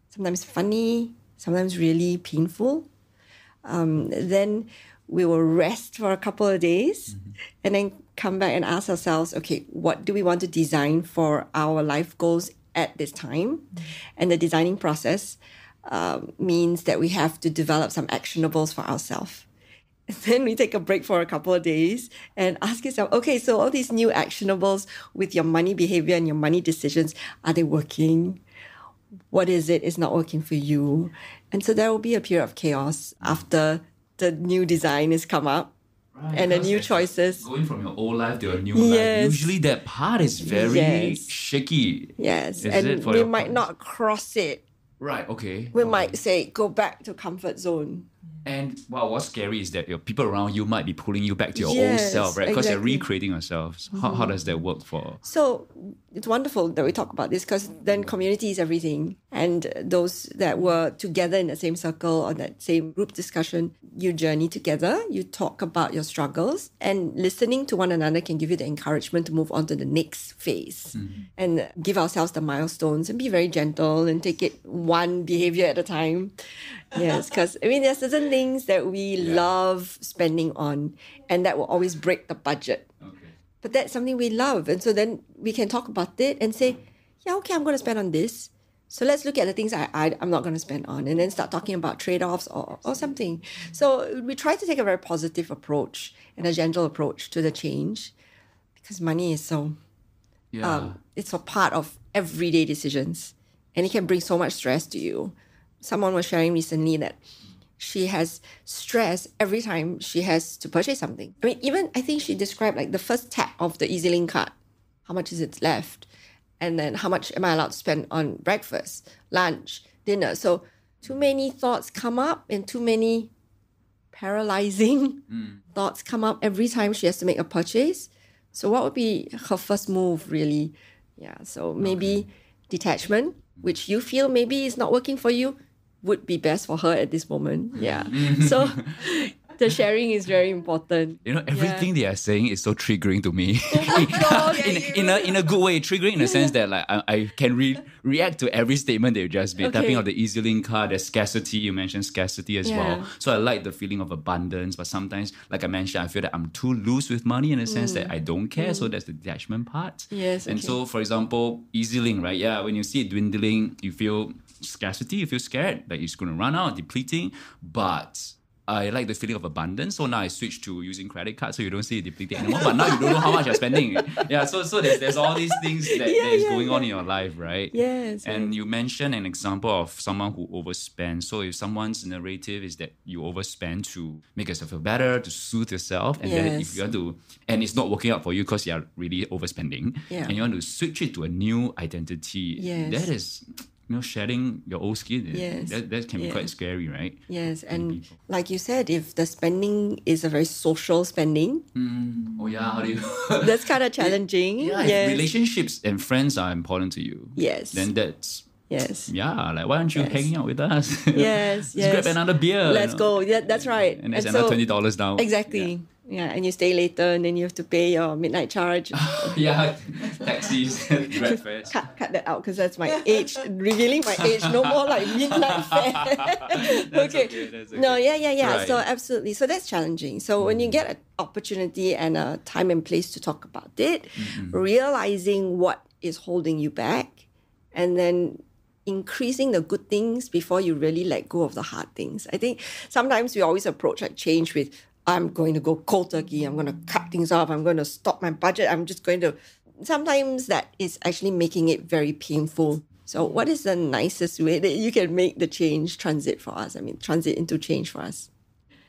sometimes funny, sometimes really painful. Then we will rest for a couple of days and then come back and ask ourselves, okay, what do we want to design for our life goals at this time? And the designing process means that we have to develop some actionables for ourselves. Then we take a break for a couple of days and ask yourself, okay, so all these new actionables with your money behavior and your money decisions, are they working? What is it is not working for you? And so there will be a period of chaos after the new design has come up. Right, and the new choices. Going from your old life to your new life, usually that part is very shaky. Yes, and we might not cross it. Right, okay. We might say, go back to comfort zone. And what's scary is that your people around you might be pulling you back to your old self, right? Because you're recreating yourselves. How does that work for? So it's wonderful that we talk about this, because then community is everything. And those that were together in the same circle or that same group discussion, you journey together, you talk about your struggles, and listening to one another can give you the encouragement to move on to the next phase and give ourselves the milestones and be very gentle and take it one behavior at a time. Yes, because there's certain things that we love spending on, and that will always break the budget. Okay. But that's something we love. And so then we can talk about it and say, yeah, okay, I'm going to spend on this. So let's look at the things I'm not going to spend on, and then start talking about trade-offs or something. So we try to take a very positive approach and a gentle approach to the change, because money is so it's a part of everyday decisions, and it can bring so much stress to you. Someone was sharing recently that she has stress every time she has to purchase something. I mean, even I think she described like the first tap of the EasyLink card. How much is it left? And then how much am I allowed to spend on breakfast, lunch, dinner? So too many thoughts come up and too many paralyzing thoughts come up every time she has to make a purchase. So what would be her first move really? Yeah, so maybe detachment, which you feel maybe is not working for you, would be best for her at this moment. Yeah. So the sharing is very important. You know, everything they are saying is so triggering to me. in a good way, triggering in the sense that like I can react to every statement they've just made. Tapping on the EasyLink card, there's scarcity. You mentioned scarcity as well. So I like the feeling of abundance, but sometimes, like I mentioned, I feel that I'm too loose with money in the sense that I don't care. So that's the detachment part. Yes. And so, for example, EasyLink, right? Yeah, when you see it dwindling, you feel scarcity, you feel scared that it's going to run out, depleting. But I like the feeling of abundance. So now I switched to using credit cards so you don't see it depleting anymore. But now you don't know how much you're spending. Yeah, so there's all these things that is going on in your life, right? Yes. And you mentioned an example of someone who overspends. So if someone's narrative is that you overspend to make yourself feel better, to soothe yourself, and then if you want to, and it's not working out for you because you're really overspending, and you want to switch it to a new identity, that is, shedding your old skin, that can be quite scary, right? Yes, and like you said, if the spending is a very social spending, how do you? That's kind of challenging. If relationships and friends are important to you, then that's like why aren't you hanging out with us? Let's grab another beer. Let's go. Yeah, that's right. And there's another $20 down. Exactly. Yeah, and you stay later, and then you have to pay your midnight charge. Taxis, Grab fares. Cut that out because that's my age. Revealing my age. No more like midnight fare. That's okay. No, yeah. Right. So absolutely. So that's challenging. So when you get an opportunity and a time and place to talk about it, realizing what is holding you back, and then increasing the good things before you really let go of the hard things. I think sometimes we always approach like change with, I'm going to go cold turkey, I'm going to cut things off, I'm going to stop my budget, I'm just going to... Sometimes that is actually making it very painful. So what is the nicest way that you can make the change transit for us? I mean, transit into change for us.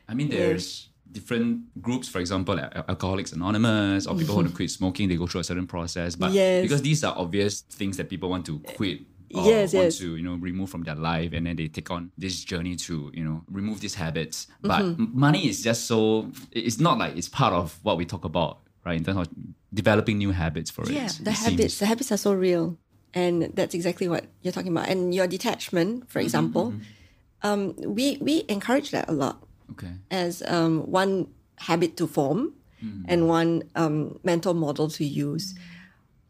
I mean, there's different groups, for example, like Alcoholics Anonymous, or people who want to quit smoking, they go through a certain process. But because these are obvious things that people want to quit, or want to, remove from their life, and then they take on this journey to, remove these habits. But money is just so, it's not like it's part of what we talk about, right? In terms of developing new habits for it. Yeah, the habits are so real. And that's exactly what you're talking about. And your detachment, for example, we encourage that a lot as one habit to form and one mental model to use.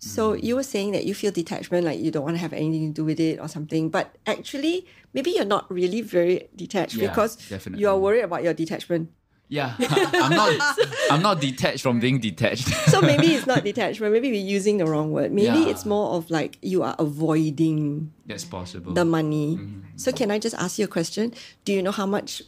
So you were saying that you feel detachment, like you don't want to have anything to do with it or something. But actually, maybe you're not really very detached because you're worried about your detachment. Yeah, I'm not detached from being detached. So maybe it's not detachment. Maybe we're using the wrong word. Maybe it's more of like you are avoiding That's possible. the money. So can I just ask you a question? Do you know how much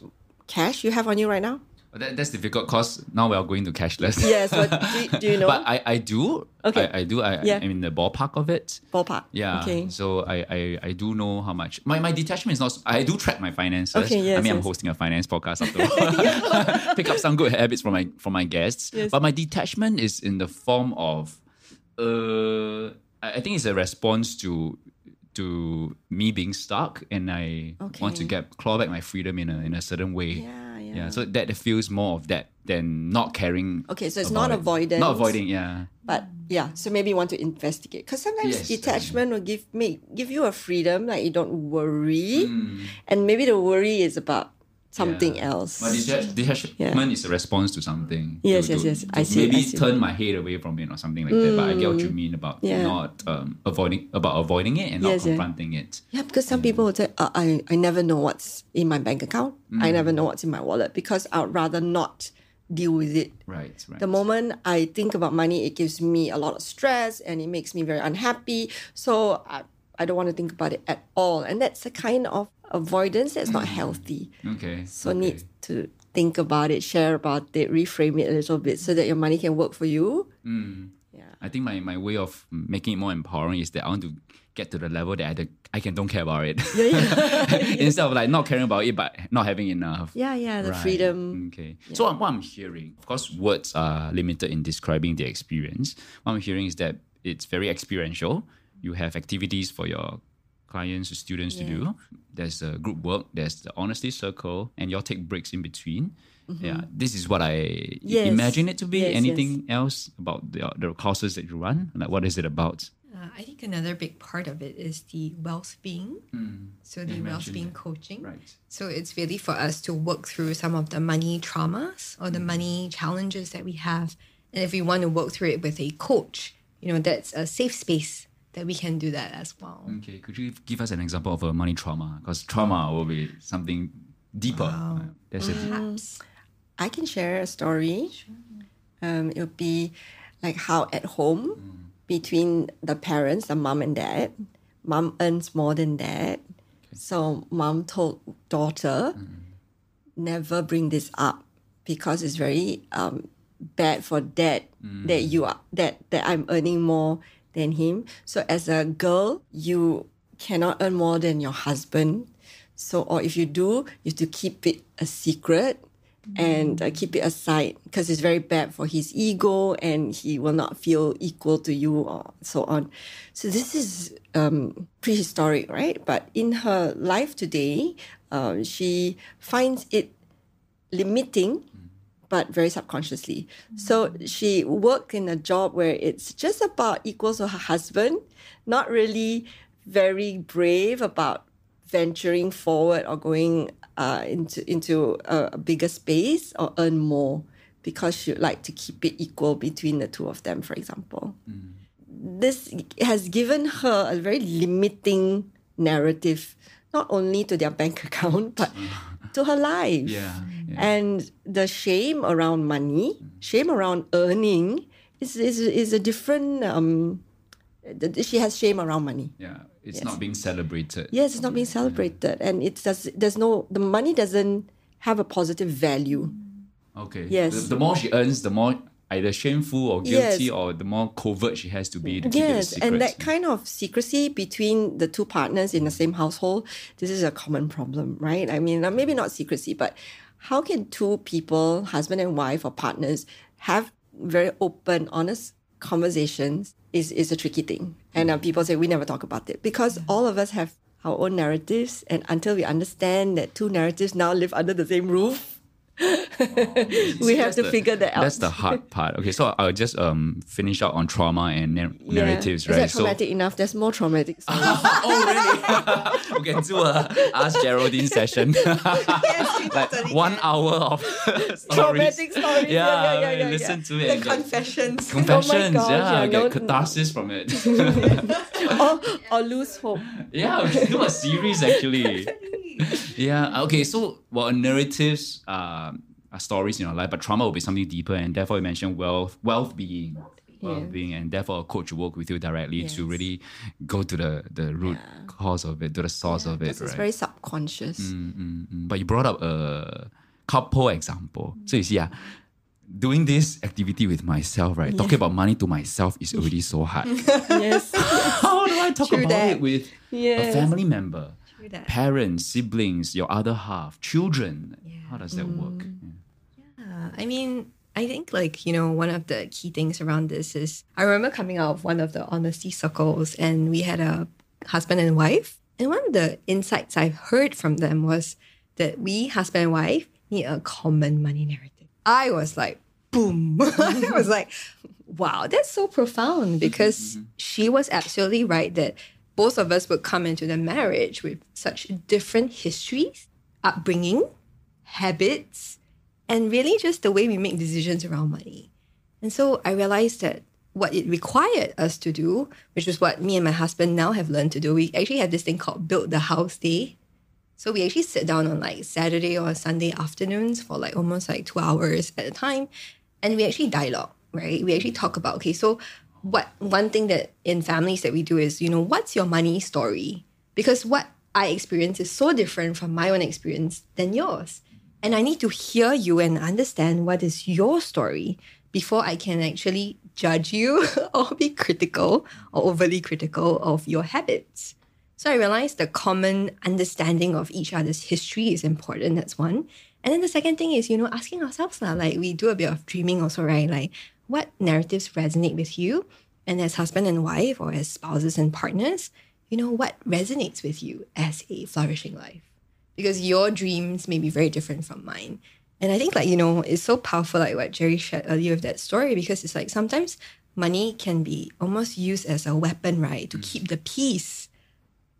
cash you have on you right now? That's difficult because now we are going to cashless. Yes, but do you know? But I do. Okay. I do. I'm in the ballpark of it. Ballpark. Yeah. Okay. So I do know how much. My detachment is not. I do track my finances. Okay. Yes. I mean, I'm hosting a finance podcast after all. Pick up some good habits from my guests. Yes. But my detachment is in the form of, I think it's a response to me being stuck, and I want to claw back my freedom in a certain way. Yeah, so that feels more of that than not caring. Okay, so it's not avoidance. Not avoiding, yeah. But so maybe you want to investigate. Because sometimes detachment will give you a freedom, like you don't worry. And maybe the worry is about something else. But detachment is a response to something. Yes. I see. Maybe turn my head away from it or something like that. But I get what you mean about not avoiding it and not confronting it. Yeah, because some people would say, I never know what's in my bank account. I never know what's in my wallet because I'd rather not deal with it. Right. The moment I think about money, it gives me a lot of stress and it makes me very unhappy. So I don't want to think about it at all. And that's a kind of avoidance that's not healthy. Okay. So need to think about it, share about it, reframe it a little bit so that your money can work for you. I think my way of making it more empowering is that I want to get to the level that I don't care about it. Instead of like not caring about it, but not having enough. The freedom. Okay. So what I'm hearing, of course, words are limited in describing the experience. What I'm hearing is that it's very experiential. You have activities for your clients or students to do. There's a group work, there's the honesty circle, and you'll take breaks in between. Yeah, this is what I imagine it to be. Anything else about the courses that you run? Like, what is it about? I think another big part of it is the well-being. So the well-being coaching. Right. So it's really for us to work through some of the money traumas or the money challenges that we have. And if we want to work through it with a coach, that's a safe space that we can do that as well. Okay, could you give us an example of a money trauma? Because trauma will be something deeper. Perhaps. I can share a story. It would be like how at home, between the parents, the mom and dad, mom earns more than dad. So mom told daughter, never bring this up because it's very bad for dad that I'm earning more than him. So as a girl, you cannot earn more than your husband. So, or if you do, you have to keep it a secret and keep it aside because it's very bad for his ego and he will not feel equal to you or so on. So this is prehistoric, right? But in her life today, she finds it limiting, but very subconsciously. So she worked in a job where it's just about equal to her husband, not really very brave about venturing forward or going into a bigger space or earn more because she would like to keep it equal between the two of them, for example. This has given her a very limiting narrative, not only to their bank account, but to her life. And the shame around money, shame around earning is a different... she has shame around money. It's not being celebrated. Yes, it's not being celebrated. And the money doesn't have a positive value. Okay. Yes. The more she earns, the more either shameful or guilty or the more covert she has to be to keep it a secret. And that kind of secrecy between the two partners in the same household, this is a common problem, right? I mean, maybe not secrecy, but how can two people, husband and wife or partners, have very open, honest conversations is a tricky thing. And people say, we never talk about it because all of us have our own narratives. And until we understand that two narratives now live under the same roof, we have to figure that out. That's the hard part. Okay, so I'll just finish out on trauma and narratives, right? Is that traumatic enough? There's more traumatic stories. Oh, really? We can do a Ask Geraldine session. Like 1 hour of stories. Traumatic stories. Yeah. Listen to it. The confessions. Confessions, Oh my gosh, get catharsis from it. or lose hope. Yeah, we can do a series actually. Okay, so narratives are stories in our life, but trauma will be something deeper, and therefore you mentioned well-being, and therefore a coach will work with you directly to really go to the root cause of it, to the source of it. Because it's very subconscious. But you brought up a couple example. So you see, doing this activity with myself, right? Talking about money to myself is already so hard. Yes. How do I talk about it with a family member? Parents, siblings, your other half, children. How does that work? I mean, I think one of the key things around this is I remember coming out of one of the honesty circles and we had a husband and wife. And one of the insights I've heard from them was that we, husband and wife, need a common money narrative. I was like, boom. I was like, wow, that's so profound because she was absolutely right that both of us would come into the marriage with such different histories, upbringing, habits, and really just the way we make decisions around money. And so I realized that what it required us to do, which is what me and my husband now have learned to do, we actually have this thing called Build the House Day. So we actually sit down on Saturday or Sunday afternoons for almost 2 hours at a time. And we actually dialogue, right? We actually talk about, okay, so one thing that in families that we do is, what's your money story? Because what I experience is so different from my own experience than yours. And I need to hear you and understand what is your story before I can actually judge you or be critical or overly critical of your habits. So I realized the common understanding of each other's history is important. That's one. And then the second thing is, asking ourselves, like we do a bit of dreaming also, right? Like what narratives resonate with you? And as husband and wife or as spouses and partners, what resonates with you as a flourishing life? Because your dreams may be very different from mine. And I think it's so powerful, like what Jerry shared earlier with that story, because it's like sometimes money can be almost used as a weapon, right? To keep the peace.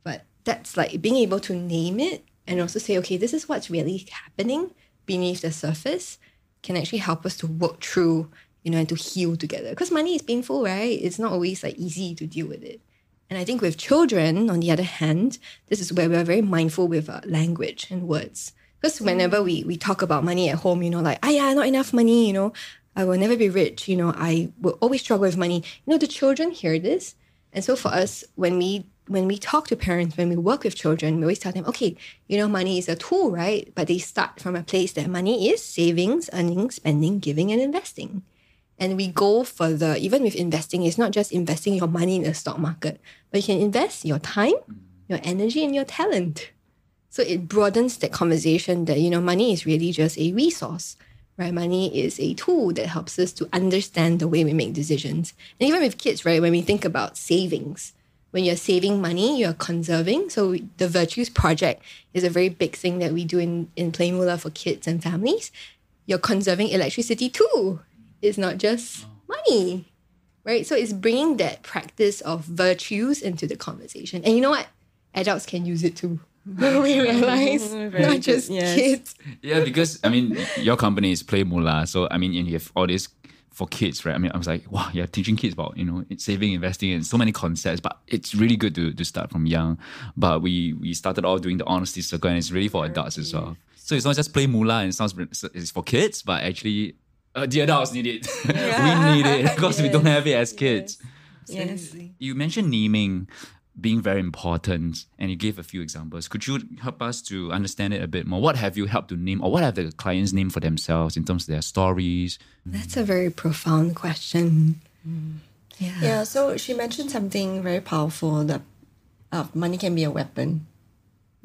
But that's like being able to name it and also say, okay, this is what's really happening beneath the surface can actually help us to work through, and to heal together. Because money is painful, right? It's not always like easy to deal with it. And I think with children, on the other hand, this is where we're very mindful with language and words. Because whenever we talk about money at home, like, not enough money, I will never be rich, I will always struggle with money. The children hear this. And so for us, when we talk to parents, when we work with children, we always tell them, okay, money is a tool, right? But they start from a place that money is savings, earning, spending, giving, and investing. And we go further, even with investing, it's not just investing your money in the stock market, but you can invest your time, your energy, and your talent. So it broadens that conversation that, money is really just a resource, right? Money is a tool that helps us to understand the way we make decisions. And even with kids, right, when we think about savings, when you're saving money, you're conserving. So the Virtues Project is a very big thing that we do in PlayMoolah for kids and families. You're conserving electricity too. It's not just money, right? So it's bringing that practice of virtues into the conversation. And you know what? Adults can use it too. We realize, not just kids. Yeah, because, your company is PlayMoolah. So, and you have all this for kids, right? I was like, wow, you're teaching kids about, saving, investing, and so many concepts. But it's really good to start from young. But we started off doing the honesty circle, and it's really for adults as well. So it's not just PlayMoolah and it sounds it's for kids, but actually the adults need it. We need it because we don't have it as kids. Yes. You mentioned naming being very important, and you gave a few examples. Could you help us to understand it a bit more? What have you helped to name, or what have the clients named for themselves in terms of their stories? That's a very profound question. Yeah, so she mentioned something very powerful, that money can be a weapon.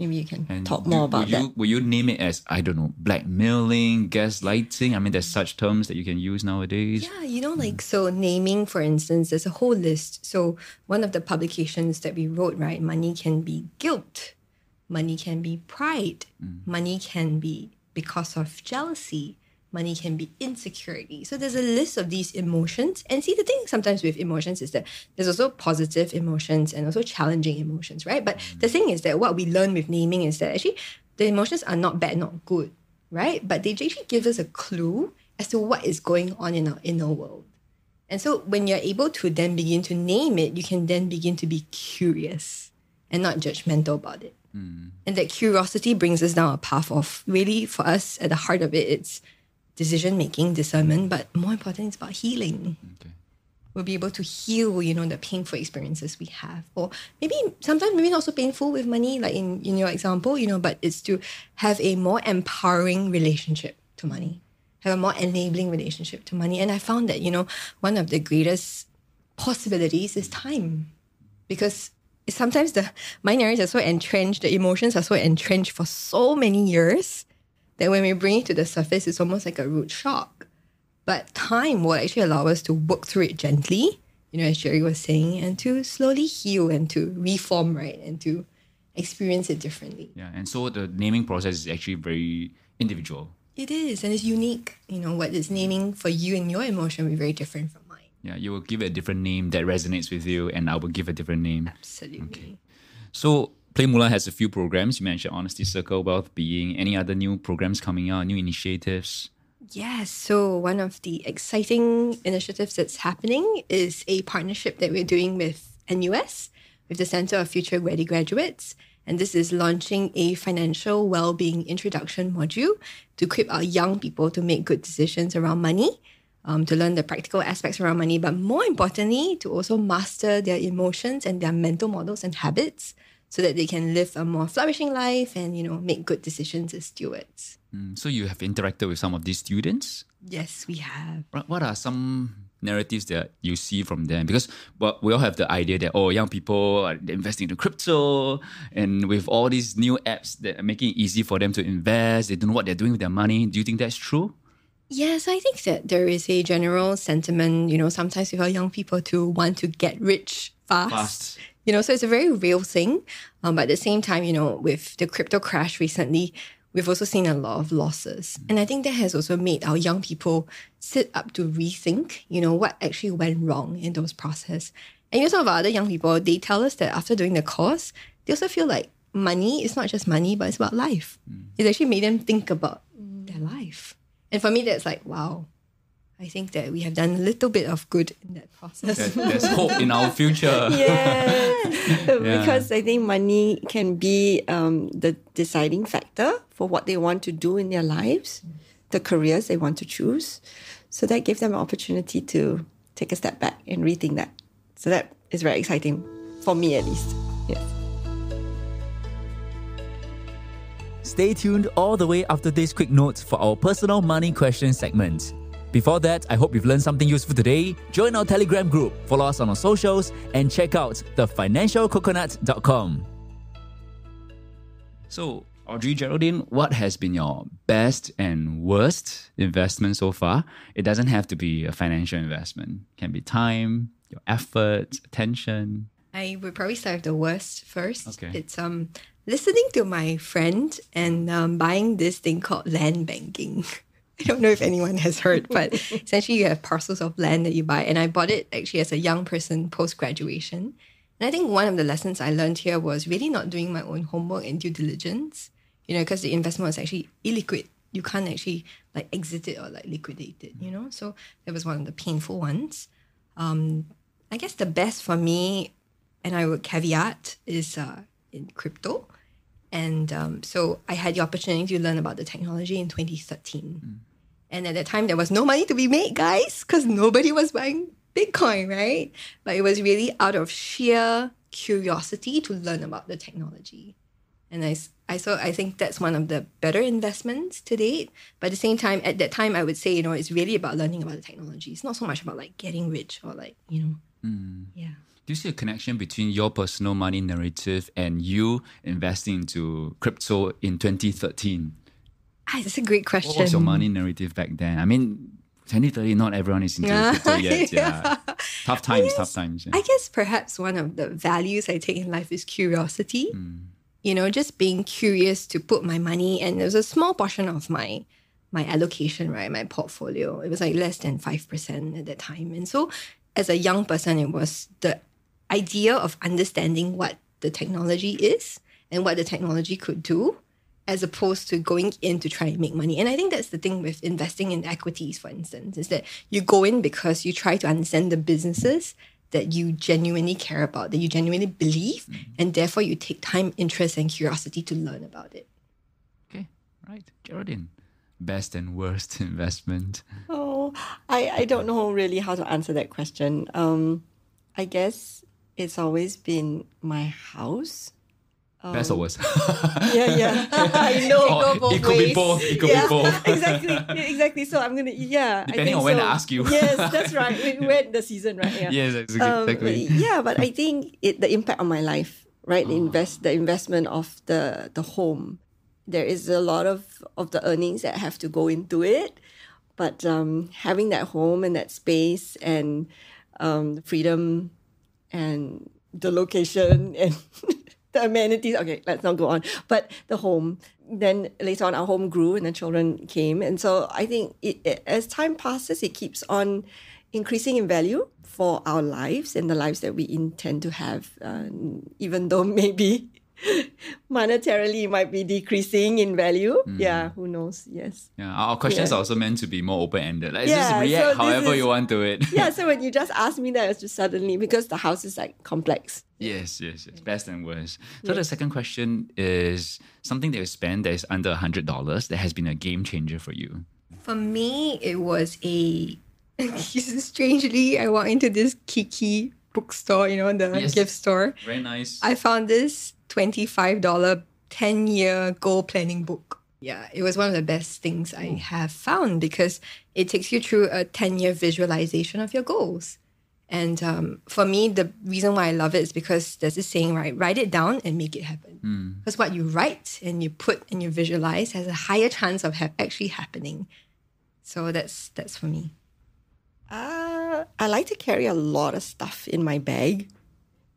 Maybe you can talk more about that. Will you name it as, I don't know, blackmailing, gaslighting? There's such terms that you can use nowadays. Yeah, so naming, for instance, there's a whole list. So one of the publications that we wrote, right, money can be guilt, money can be pride, money can be because of jealousy, money can be insecurity. So there's a list of these emotions. And see, the thing sometimes with emotions is that there's also positive emotions and also challenging emotions, right? But the thing is that what we learn with naming is that actually the emotions are not bad, not good, right? But they actually give us a clue as to what is going on in our inner world. And so when you're able to then begin to name it, you can then begin to be curious and not judgmental about it. And that curiosity brings us down a path of really, for us, at the heart of it, it's decision-making, discernment, but more important, it's about healing. Okay. We'll be able to heal, the painful experiences we have. Or sometimes not so painful with money, like in your example, but it's to have a more empowering relationship to money, have a more enabling relationship to money. And I found that, one of the greatest possibilities is time. Because sometimes the mind areas are so entrenched, the emotions are so entrenched for so many years that when we bring it to the surface, it's almost like a root shock. But time will actually allow us to work through it gently, as Jerry was saying, and to slowly heal and to reform, right, and to experience it differently. Yeah, and so the naming process is actually very individual. It is, and it's unique. What is naming for you and your emotion will be very different from mine. Yeah, you will give it a different name that resonates with you, and I will give a different name. Absolutely. Okay. So PlayMoolah has a few programs. You mentioned Honesty Circle, Wealth-Being. Any other new programs coming out, new initiatives? Yes. So one of the exciting initiatives that's happening is a partnership that we're doing with NUS, with the Center of Future Ready Graduates. And this is launching a financial well-being introduction module to equip our young people to make good decisions around money, to learn the practical aspects around money, but more importantly, to also master their emotions and their mental models and habits, so that they can live a more flourishing life and, make good decisions as stewards. So you have interacted with some of these students? Yes, we have. What are some narratives that you see from them? Because we all have the idea that, young people are investing into crypto, and with all these new apps that are making it easy for them to invest, they don't know what they're doing with their money. Do you think that's true? Yes, I think that there is a general sentiment, sometimes with our young people to want to get rich fast. So it's a very real thing. But at the same time, with the crypto crash recently, we've also seen a lot of losses. And I think that has also made our young people sit up to rethink, what actually went wrong in those process. And some of our other young people, they tell us that after doing the course, they also feel like money is not just money, but it's about life. It's actually made them think about their life. And for me, that's like, wow. I think that we have done a little bit of good in that process. There's hope in our future. Yes, because I think money can be the deciding factor for what they want to do in their lives, the careers they want to choose. So that gives them an opportunity to take a step back and rethink that. So that is very exciting, for me at least. Yes. Stay tuned all the way after this quick note for our personal money question segment. Before that, I hope you've learned something useful today. Join our Telegram group, follow us on our socials, and check out thefinancialcoconut.com. So, Audrey, Geraldine, what has been your best and worst investment so far? It doesn't have to be a financial investment. It can be time, your effort, attention. I would probably start with the worst first. Okay. It's listening to my friend and buying this thing called land banking. I don't know if anyone has heard, but essentially you have parcels of land that you buy. And I bought it actually as a young person post-graduation. And I think one of the lessons I learned here was really not doing my own homework and due diligence, because the investment was actually illiquid. You can't actually exit it or liquidate it, So that was one of the painful ones. I guess the best for me, and I would caveat, is in crypto. And so I had the opportunity to learn about the technology in 2013. And at that time, there was no money to be made, guys, because nobody was buying Bitcoin, right? But it was really out of sheer curiosity to learn about the technology. And I think that's one of the better investments to date. But at the same time, at that time, I would say, it's really about learning about the technology. It's not so much about getting rich or yeah. Do you see a connection between your personal money narrative and you investing into crypto in 2013? That's a great question. What was your money narrative back then? I mean, 2013, not everyone is into crypto yet. Yeah. Tough times. Yeah. I guess perhaps one of the values I take in life is curiosity. Just being curious to put my money, and there was a small portion of my allocation, right, my portfolio. It was less than 5% at that time. And so as a young person, it was the idea of understanding what the technology is and what the technology could do, as opposed to going in to try and make money. And I think that's the thing with investing in equities, for instance, is that you go in because you try to understand the businesses that you genuinely care about, that you genuinely believe, and therefore you take time, interest, and curiosity to learn about it. Okay, right. Geraldine, best and worst investment? Oh, I don't know really how to answer that question. I guess it's always been my house. Best or worst? Yeah. I know. It could be both. It could be both. Exactly. So I'm gonna, depending on when I ask you. Yes, that's right. When the season, right? Yeah. Yes, exactly. Yeah, but I think the impact on my life, right? The investment of the home. There is a lot of the earnings that have to go into it, but having that home and that space and the freedom and the location and the amenities. Okay, let's not go on. But the home. Then later on, our home grew and the children came. And so I think as time passes, it keeps on increasing in value for our lives and the lives that we intend to have, even though maybe monetarily it might be decreasing in value. Yeah, who knows? Yes. Yeah, our questions are also meant to be more open-ended. Just react however you want to it. Yeah, so when you just asked me that, it's just suddenly, because the house is complex. Yes. Best and worst. So the second question is something that you spend that is under $100 that has been a game changer for you. For me, it was strangely, I walked into this Kiki bookstore, the gift store. Very nice. I found this $25 10-year goal planning book. Yeah, it was one of the best things I have found because it takes you through a 10-year visualization of your goals. And for me, the reason why I love it is because there's this saying, right? Write it down and make it happen. Because what you write and you put and you visualize has a higher chance of actually happening. So that's for me. I like to carry a lot of stuff in my bag.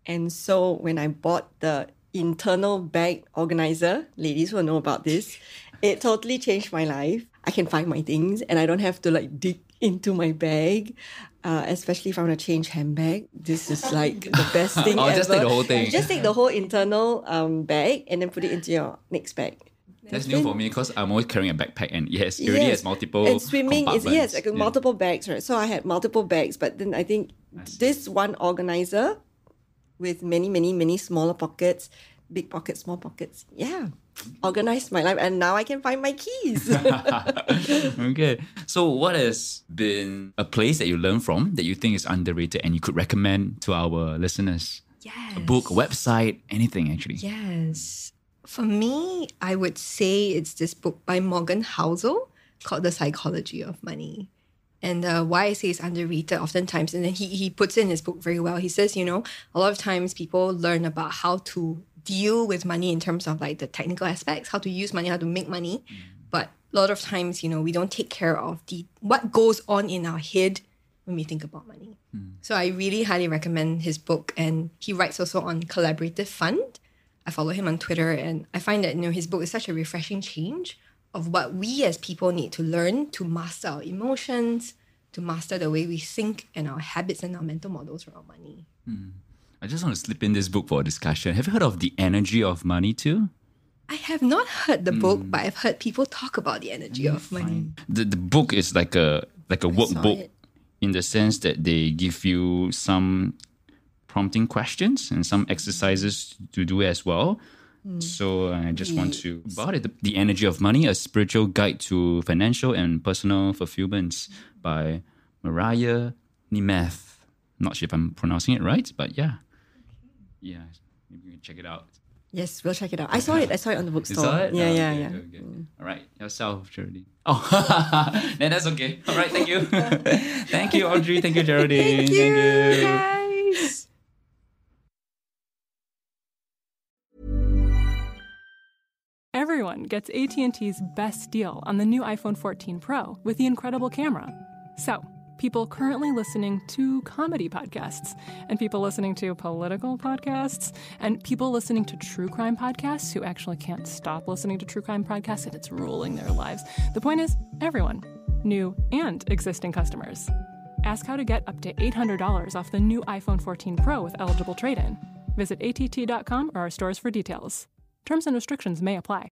And so when I bought the internal bag organizer, ladies will know about this, it totally changed my life. I can find my things and I don't have to like dig into my bag, especially if I want to change handbag. This is like the best thing ever. Just take the whole thing. You just take the whole internal bag and then put it into your next bag. That's new for me because I'm always carrying a backpack and it already has multiple and swimming is compartments. multiple bags, right? So I had multiple bags, but then I think this one organizer with many, many, many smaller pockets, big pockets, small pockets, organized my life, and now I can find my keys. Okay, so what has been a place that you learned from that you think is underrated and you could recommend to our listeners? Yes. A book, a website, anything actually. Yes. For me, I would say it's this book by Morgan Housel called The Psychology of Money. And why I say it's underrated oftentimes, and then he puts it in his book very well. He says, a lot of times people learn about how to deal with money in terms of like the technical aspects, how to use money, how to make money. But a lot of times, we don't take care of what goes on in our head when we think about money. So I really highly recommend his book. And he writes also on collaborative fund. I follow him on Twitter and I find that, his book is such a refreshing change of what we as people need to learn to master our emotions, to master the way we think and our habits and our mental models around money. I just want to slip in this book for a discussion. Have you heard of The Energy of Money too? I have not heard the book, but I've heard people talk about the energy of money. The book is like a workbook in the sense that they give you some prompting questions and some exercises to do as well. So I just want to about it. The Energy of Money, a spiritual guide to financial and personal fulfillment by Mariah Nemeth. Not sure if I'm pronouncing it right, but yeah, maybe you can check it out. Yes, we'll check it out. I saw it on the bookstore. You saw it? Yeah. Okay. All right, yourself, Geraldine. Oh, no, that's okay. All right, thank you. Thank you, Audrey. Thank you, Geraldine. Thank you, guys. Everyone gets AT&T's best deal on the new iPhone 14 Pro with the incredible camera. So, people currently listening to comedy podcasts, and people listening to political podcasts, and people listening to true crime podcasts who actually can't stop listening to true crime podcasts and it's ruling their lives. The point is, everyone, new and existing customers. Ask how to get up to $800 off the new iPhone 14 Pro with eligible trade-in. Visit att.com or our stores for details. Terms and restrictions may apply.